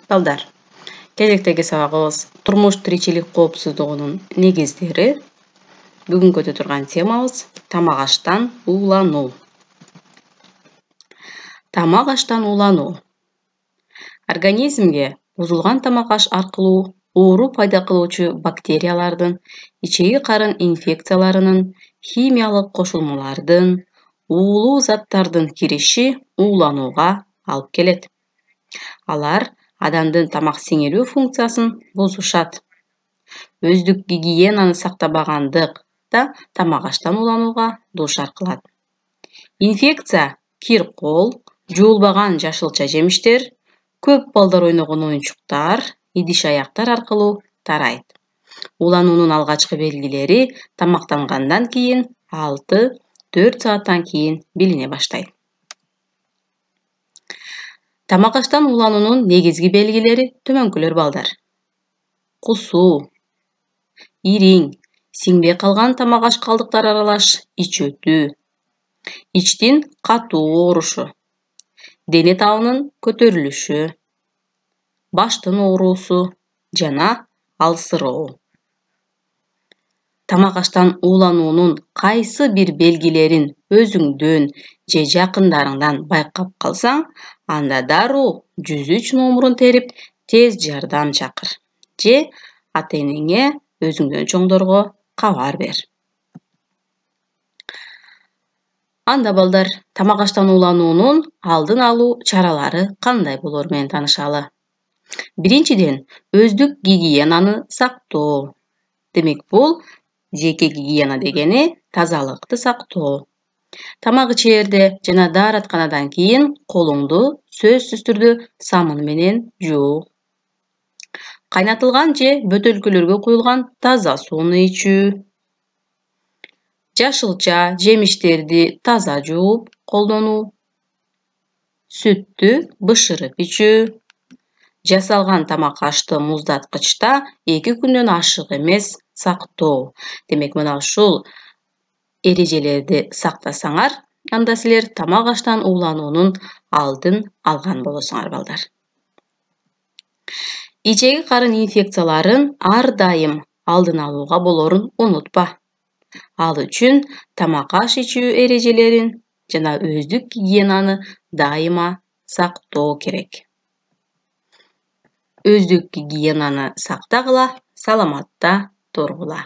Балдар, кезектеги сабагыбыз турмуш тиричилик коопсуздугунун негиздери. Бүгүн көтө турган темабыз тамак аштан уулануу. Тамак аштан уулануу. Организмге бузулган тамак аш аркылуу оору пайда кылуучу бактериялардын, ичеги карын инфекцияларынын, химиялык кошулмалардын, уулуу заттардын кириши ууланууга алып келет. Алар адамдын тамак сиңирүү функциясын бузушат. Өздүк гигиенаны сактабагандык да тамак аштан ууланууга дуушар кылат. Инфекция кир кол, жуулбаган жашылча жемиштер, көп балдар ойногон оюнчуктар, идиш аяктар аркылуу тарайт. Уулануунун алгачкы белгилери тамактангандан кийин 6-4 сааттан кийин билине баштайт. Тамак аштан уулануунун негизги белгилери төмөнкүлөр балдар. Кусуу, ириң, сиңбей калган тамак аш калдыктары аралаш ич өтүү, ичтин катуу оорушу, дене табынын көтөрүлүшү, баштын оорусу жана алсыроо. Тамак аштан уулануунун кайсы бир белгилерин өзүңдөн же жакындарыңдан байкап калсаң, анда дароо 103 номурун терип тез жардам чакыр же ата-энеңе өзүңдөн чоңдорго кабар бер. Анда балдар, тамак аштан уулануунун алдын алуу чаралары кандай болору менен таанышалы. Биринчиден, өздүк гигиенаны сактоо. Демек, бул жеке гигиена дегени тазалыкты сактоо. Тамак ичээрде жана дааратканадан кийин колуңду сөзсүз түрдө самын менен жуу. Кайнатылган же бөтөлкөлөргө куюлган таза сууну ичүү. Жашылча жемиштерди таза жууп колдонуу. Сүттү бышырып ичүү. Жасалган тамак ашты муздаткычта 2 күндөн ашык эмес сактоо. Демек, мына ушул эрежелерди сактасаңар, анда силер тамак аштан уулануунун алдын алган болосуңар балдар. Ичеги карын инфекцияларын ар дайым алдын алууга болорун унутпа. Ал үчүн тамак аш ичүү эрежелерин жана өздүк гигиенаны дайыма сактоо керек. Өздүк гигиенаны сактагыла, саламатта тургула.